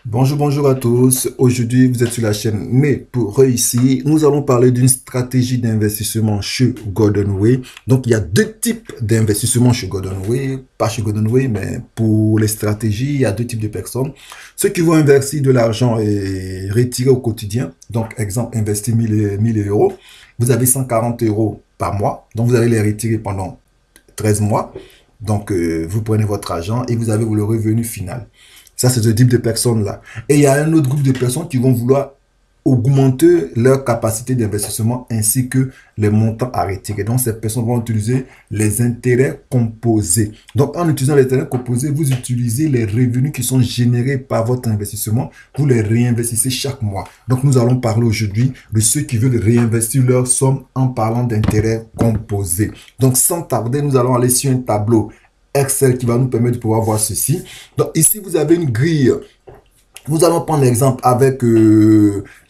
Bonjour, bonjour à tous. Aujourd'hui, vous êtes sur la chaîne Mais pour réussir, nous allons parler d'une stratégie d'investissement chez Gordon Way. Donc, il y a deux types d'investissement chez Gordon Way, pas chez Gordon Way, mais pour les stratégies, il y a deux types de personnes. Ceux qui vont investir de l'argent et retirer au quotidien. Donc, exemple, investir 1000 euros. Vous avez 140 euros par mois. Donc, vous allez les retirer pendant 13 mois. Donc, vous prenez votre argent et vous avez le revenu final. Ça, c'est ce type de personnes-là. Et il y a un autre groupe de personnes qui vont vouloir augmenter leur capacité d'investissement ainsi que les montants à retirer. Donc, ces personnes vont utiliser les intérêts composés. Donc, en utilisant les intérêts composés, vous utilisez les revenus qui sont générés par votre investissement. Vous les réinvestissez chaque mois. Donc, nous allons parler aujourd'hui de ceux qui veulent réinvestir leur somme en parlant d'intérêts composés. Donc, sans tarder, nous allons aller sur un tableau Excel qui va nous permettre de pouvoir voir ceci. Donc ici, vous avez une grille. Nous allons prendre l'exemple avec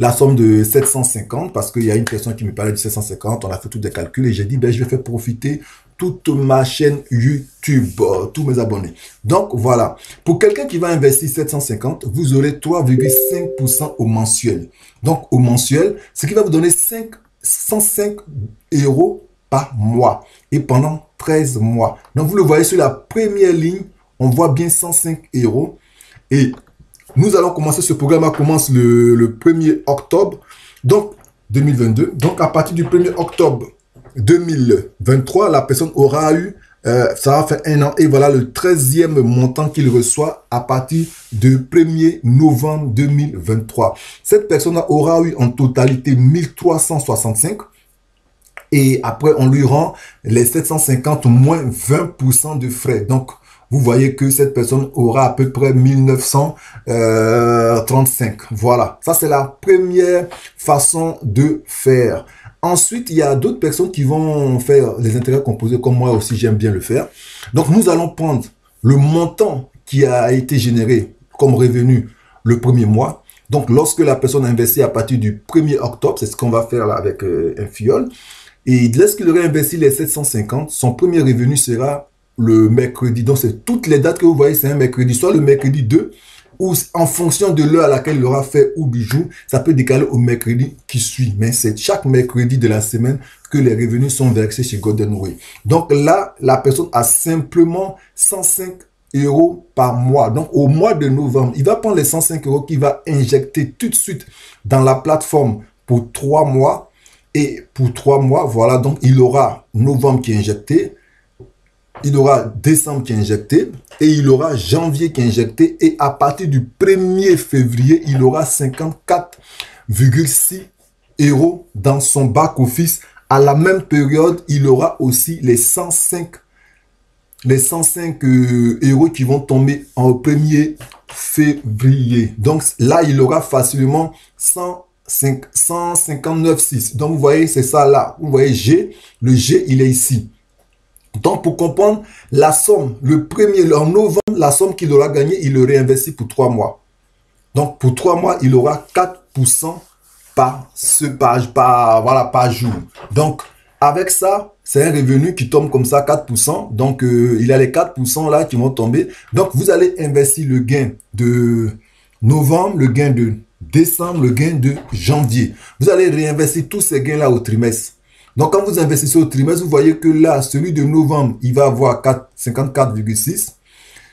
la somme de 750 parce qu'il y a une personne qui me parlait de 750. On a fait tous des calculs et j'ai dit, ben, je vais faire profiter toute ma chaîne YouTube, tous mes abonnés. Donc voilà, pour quelqu'un qui va investir 750, vous aurez 3,5% au mensuel. Donc au mensuel, ce qui va vous donner 105 euros par mois et pendant 13 mois. Donc, vous le voyez sur la première ligne, on voit bien 105 euros. Et nous allons commencer ce programme, commence le 1er octobre, donc 2022. Donc, à partir du 1er octobre 2023, la personne aura eu, ça va faire un an, et voilà le 13e montant qu'il reçoit à partir du 1er novembre 2023. Cette personne aura eu en totalité 1365. Et après, on lui rend les 750 moins 20% de frais. Donc, vous voyez que cette personne aura à peu près 1935. Voilà, ça c'est la première façon de faire. Ensuite, il y a d'autres personnes qui vont faire les intérêts composés comme moi aussi, j'aime bien le faire. Donc, nous allons prendre le montant qui a été généré comme revenu le premier mois. Donc, lorsque la personne investit à partir du 1er octobre, c'est ce qu'on va faire là avec un fiole. Et lorsqu'il aurait investi les 750, son premier revenu sera le mercredi. Donc, c'est toutes les dates que vous voyez, c'est un mercredi. Soit le mercredi 2, ou en fonction de l'heure à laquelle il aura fait ou du jour, ça peut décaler au mercredi qui suit. Mais c'est chaque mercredi de la semaine que les revenus sont versés chez Gordon Way. Donc là, la personne a simplement 105 euros par mois. Donc, au mois de novembre, il va prendre les 105 euros qu'il va injecter tout de suite dans la plateforme pour 3 mois. Et pour 3 mois, voilà, donc il aura novembre qui est injecté, il aura décembre qui est injecté, et il aura janvier qui est injecté, et à partir du 1er février, il aura 54,6 euros dans son back-office. À la même période, il aura aussi les 105 euros qui vont tomber en 1er février. Donc là, il aura facilement 159,6. Donc, vous voyez, c'est ça là. Vous voyez G. Le G, il est ici. Donc, pour comprendre la somme, en novembre, la somme qu'il aura gagnée, il le réinvestit pour 3 mois. Donc, pour 3 mois, il aura 4% par jour. Donc, avec ça, c'est un revenu qui tombe comme ça, 4%. Donc, il y a les 4% là qui vont tomber. Donc, vous allez investir le gain de novembre, le gain de décembre, le gain de janvier. Vous allez réinvestir tous ces gains-là au trimestre. Donc, quand vous investissez au trimestre, vous voyez que là, celui de novembre, il va avoir 54,6.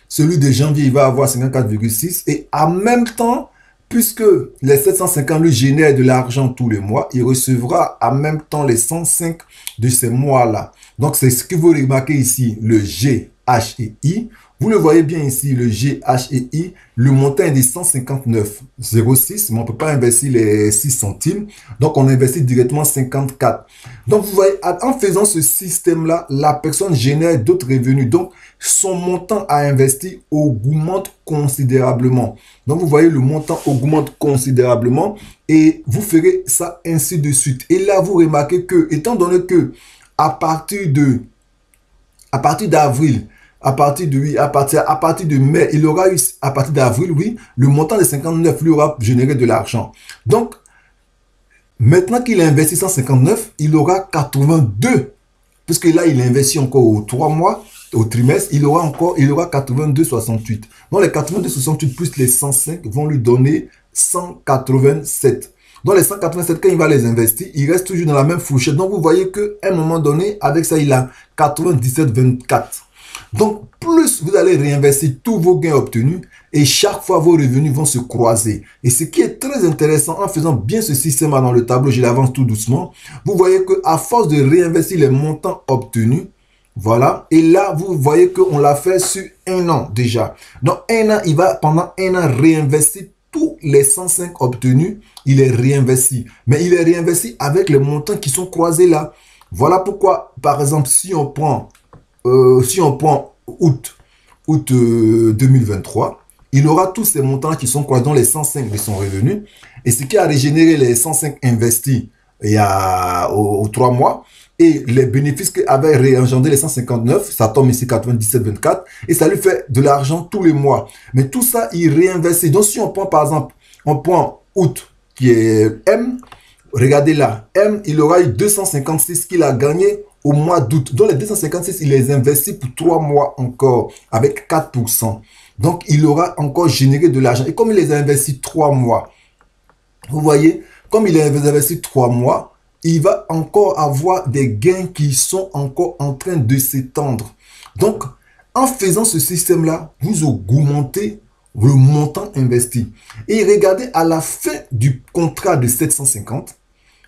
Celui de janvier, il va avoir 54,6. Et en même temps, puisque les 750 lui génèrent de l'argent tous les mois, il recevra en même temps les 105 de ces mois-là. Donc, c'est ce que vous remarquez ici, le G, H et I. Vous le voyez bien ici, le G, H et I, le montant est de 159,06, mais on ne peut pas investir les 6 centimes. Donc, on investit directement 54. Donc, vous voyez, en faisant ce système-là, la personne génère d'autres revenus. Donc, son montant à investir augmente considérablement. Donc, vous voyez, le montant augmente considérablement et vous ferez ça ainsi de suite. Et là, vous remarquez que, étant donné que à partir d'avril, à partir de mai, il aura eu, à partir d'avril, oui, le montant de 59 lui aura généré de l'argent. Donc, maintenant qu'il a investi 159, il aura 82 puisque là, il investit encore aux 3 mois, au trimestre, il aura 82,68. Donc, les 82,68 plus les 105 vont lui donner 187. Donc, les 187, quand il va les investir, il reste toujours dans la même fourchette. Donc, vous voyez qu'à un moment donné, avec ça, il a 97,24. Donc, plus vous allez réinvestir tous vos gains obtenus et chaque fois, vos revenus vont se croiser. Et ce qui est très intéressant, en faisant bien ce système-là dans le tableau, je l'avance tout doucement, vous voyez qu'à force de réinvestir les montants obtenus, voilà, et là, vous voyez qu'on l'a fait sur un an déjà. Donc, un an, il va pendant un an réinvestir tous les 105 obtenus, il est réinvesti. Mais il est réinvesti avec les montants qui sont croisés là. Voilà pourquoi, par exemple, si on prend août 2023, il aura tous ces montants qui sont croisés dans les 105 de son revenu. Et ce qui a régénéré les 105 investis aux 3 mois, et les bénéfices qu'avait réengendré les 159, ça tombe ici 97,24, et ça lui fait de l'argent tous les mois. Mais tout ça, il réinvestit. Donc, si on prend par exemple, on prend août, qui est M, regardez là, M, il aura eu 256 qu'il a gagné au mois d'août. Donc, les 256, il les investit pour 3 mois encore, avec 4%. Donc, il aura encore généré de l'argent. Et comme il les a investis 3 mois, vous voyez, comme il les a investis 3 mois, il va encore avoir des gains qui sont encore en train de s'étendre. Donc, en faisant ce système-là, vous augmentez le montant investi. Et regardez, à la fin du contrat de 750,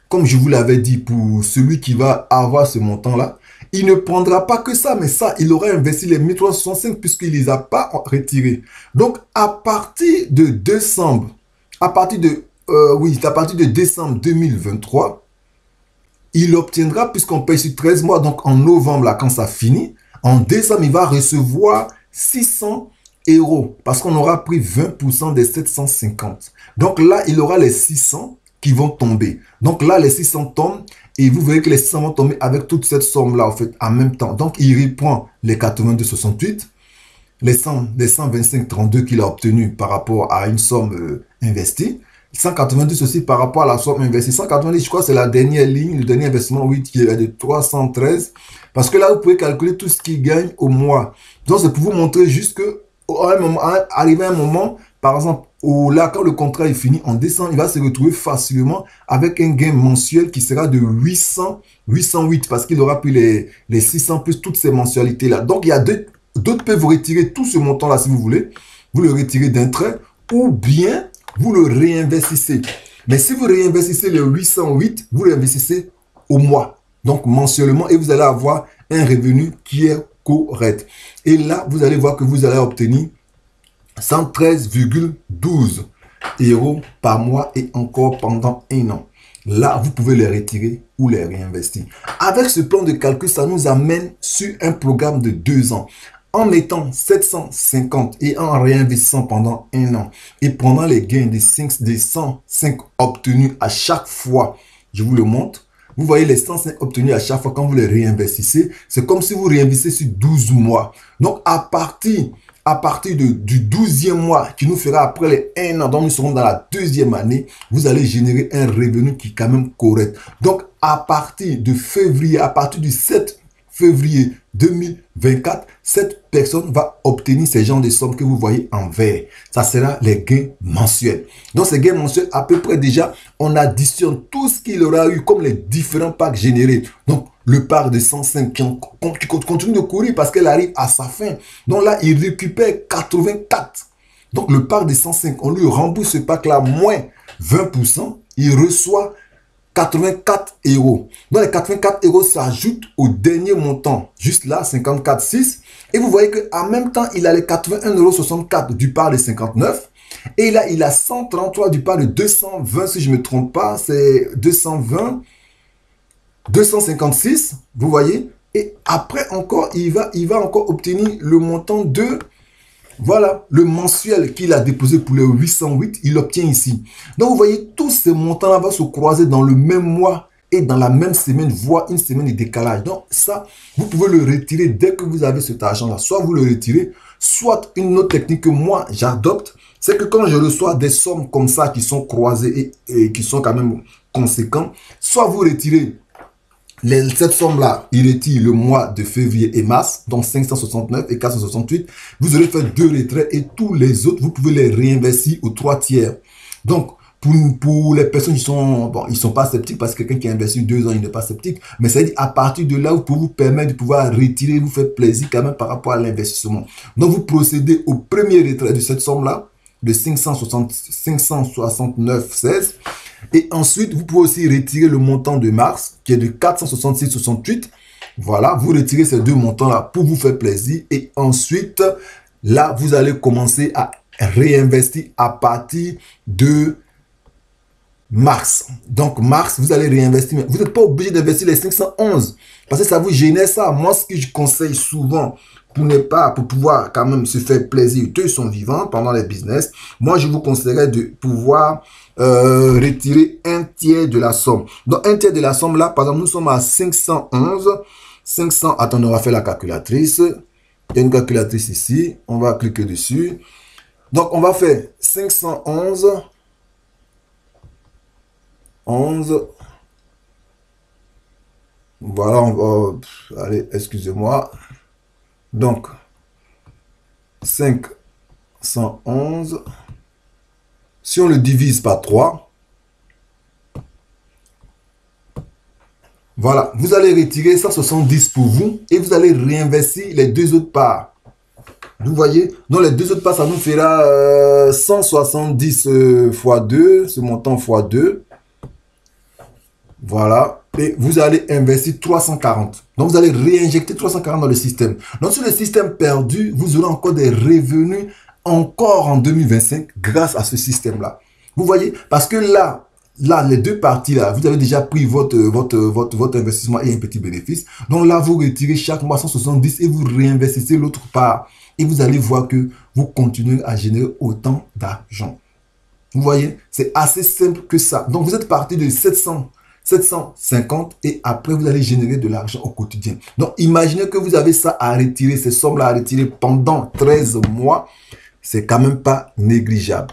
comme je vous l'avais dit, pour celui qui va avoir ce montant-là, il ne prendra pas que ça, mais ça, il aura investi les 1365 puisqu'il ne les a pas retirés. Donc, à partir de décembre, à partir de décembre 2023, il obtiendra, puisqu'on paye sur 13 mois, donc en novembre, là, quand ça finit, en décembre, il va recevoir 600 euros, parce qu'on aura pris 20% des 750. Donc là, il aura les 600 qui vont tomber. Donc là, les 600 tombent, et vous verrez que les 600 vont tomber avec toute cette somme-là, en fait, en même temps. Donc, il reprend les 82,68, les 125,32 qu'il a obtenu par rapport à une somme investie, 190 aussi par rapport à la somme investie. 190, je crois, c'est la dernière ligne, le dernier investissement, oui, qui est de 313. Parce que là, vous pouvez calculer tout ce qu'il gagne au mois. Donc, c'est pour vous montrer juste que, arrivé à un moment, par exemple, là, quand le contrat est fini, en décembre, il va se retrouver facilement avec un gain mensuel qui sera de 808, parce qu'il aura pris les 600 plus toutes ces mensualités-là. Donc, il y a d'autres peuvent vous retirer tout ce montant-là, si vous voulez. Vous le retirez d'un trait, ou bien vous le réinvestissez. Mais si vous réinvestissez les 808, vous réinvestissez au mois, donc mensuellement, et vous allez avoir un revenu qui est correct. Et là, vous allez voir que vous allez obtenir 113,12 euros par mois et encore pendant un an. Là, vous pouvez les retirer ou les réinvestir. Avec ce plan de calcul, ça nous amène sur un programme de 2 ans. En mettant 750 et en réinvestissant pendant un an et prenant les gains des 105 obtenus à chaque fois, je vous le montre. Vous voyez les 105 obtenus à chaque fois quand vous les réinvestissez. C'est comme si vous réinvestissez sur 12 mois. Donc, à partir du 12e mois qui nous fera après les 1 an, donc nous serons dans la 2e année, vous allez générer un revenu qui est quand même correct. Donc, à partir de février, à partir du 7 février 2024, cette personne va obtenir ces genres de sommes que vous voyez en vert. Ça sera les gains mensuels. Donc, ces gains mensuels, à peu près déjà, on additionne tout ce qu'il aura eu comme les différents packs générés. Donc, le pack de 105 qui continue de courir parce qu'elle arrive à sa fin. Donc là, il récupère 84. Donc, le pack de 105, on lui rembourse ce pack-là moins 20%. Il reçoit 84 euros. Donc, les 84 euros s'ajoutent au dernier montant, juste là, 54,6. Et vous voyez qu'en même temps, il a les 81,64 € du par de 59. Et là, il a 133 du par de 220, si je ne me trompe pas, c'est 220, 256, vous voyez. Et après encore, il va encore obtenir le montant de... Voilà, le mensuel qu'il a déposé pour les 808, il l'obtient ici. Donc, vous voyez, tous ces montants-là vont se croiser dans le même mois et dans la même semaine, voire une semaine de décalage. Donc, ça, vous pouvez le retirer dès que vous avez cet argent-là. Soit vous le retirez, soit une autre technique que moi, j'adopte, c'est que quand je reçois des sommes comme ça qui sont croisées et qui sont quand même conséquentes, soit vous retirez Cette somme-là, il retire le mois de février et mars, donc 569 et 468. Vous aurez fait 2 retraits et tous les autres, vous pouvez les réinvestir aux 3 tiers. Donc, pour les personnes qui sont, bon, ils sont pas sceptiques parce que quelqu'un qui a investi 2 ans, il n'est pas sceptique. Mais c'est-à-dire, à partir de là, vous pouvez vous permettre de pouvoir retirer, vous faire plaisir quand même par rapport à l'investissement. Donc, vous procédez au premier retrait de cette somme-là, de 569,16. Et ensuite, vous pouvez aussi retirer le montant de mars, qui est de 466,68. Voilà, vous retirez ces 2 montants-là pour vous faire plaisir. Et ensuite, là, vous allez commencer à réinvestir à partir de mars. Donc, mars, vous allez réinvestir. Mais vous n'êtes pas obligé d'investir les 511 parce que ça vous génère ça. Moi, ce que je conseille souvent pour pouvoir quand même se faire plaisir, tous sont vivants pendant les business, moi, je vous conseillerais de pouvoir retirer un tiers de la somme. Donc, un tiers de la somme là, par exemple, nous sommes à 511. 500, attendez, on va faire la calculatrice. Il y a une calculatrice ici. On va cliquer dessus. Donc, on va faire 511. 11. Voilà, on va, allez, excusez-moi. Donc, 511. Si on le divise par 3, voilà, vous allez retirer 170 pour vous et vous allez réinvestir les 2 autres parts. Vous voyez, donc les 2 autres parts, ça nous fera 170 fois 2, ce montant fois 2. Voilà, et vous allez investir 340. Donc, vous allez réinjecter 340 dans le système. Donc, sur le système perdu, vous aurez encore des revenus encore en 2025 grâce à ce système-là. Vous voyez, parce que là, les 2 parties, là, vous avez déjà pris votre investissement et un petit bénéfice. Donc là, vous retirez chaque mois 170 et vous réinvestissez l'autre part. Et vous allez voir que vous continuez à générer autant d'argent. Vous voyez, c'est assez simple que ça. Donc, vous êtes parti de 750 et après vous allez générer de l'argent au quotidien. Donc imaginez que vous avez ça à retirer, ces sommes-là à retirer pendant 13 mois. C'est quand même pas négligeable.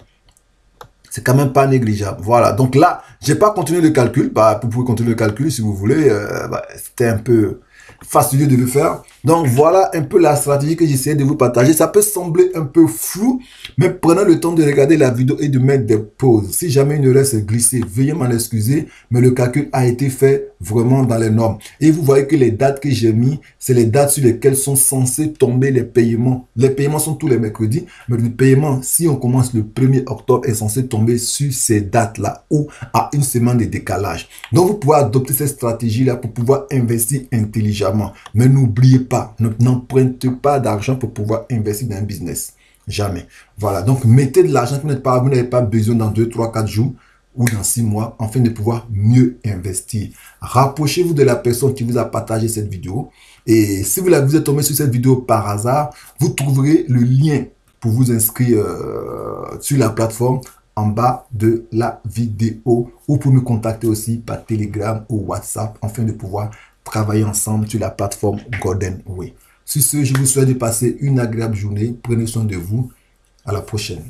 C'est quand même pas négligeable. Voilà, donc là, j'ai pas continué le calcul. Bah, vous pouvez continuer le calcul si vous voulez. C'était un peu fastidieux de le faire. Donc voilà un peu la stratégie que j'essaie de vous partager. Ça peut sembler un peu flou, mais prenez le temps de regarder la vidéo et de mettre des pauses. Si jamais une erreur s'est glissée, veuillez m'en excuser, mais le calcul a été fait vraiment dans les normes. Et vous voyez que les dates que j'ai mis, c'est les dates sur lesquelles sont censés tomber les paiements. Les paiements sont tous les mercredis, mais le paiement, si on commence le 1er octobre, est censé tomber sur ces dates-là ou à une semaine de décalage. Donc vous pouvez adopter cette stratégie-là pour pouvoir investir intelligemment. Mais n'oubliez pas, n'empruntez pas d'argent pour pouvoir investir dans un business. Jamais. Voilà. Donc, mettez de l'argent que vous n'avez pas besoin dans 2, 3, 4 jours ou dans 6 mois afin de pouvoir mieux investir. Rapprochez-vous de la personne qui vous a partagé cette vidéo. Et si vous êtes tombé sur cette vidéo par hasard, vous trouverez le lien pour vous inscrire sur la plateforme en bas de la vidéo ou pour me contacter aussi par Telegram ou WhatsApp afin de pouvoir travailler ensemble sur la plateforme Golden Way. Sur ce, je vous souhaite de passer une agréable journée. Prenez soin de vous. À la prochaine.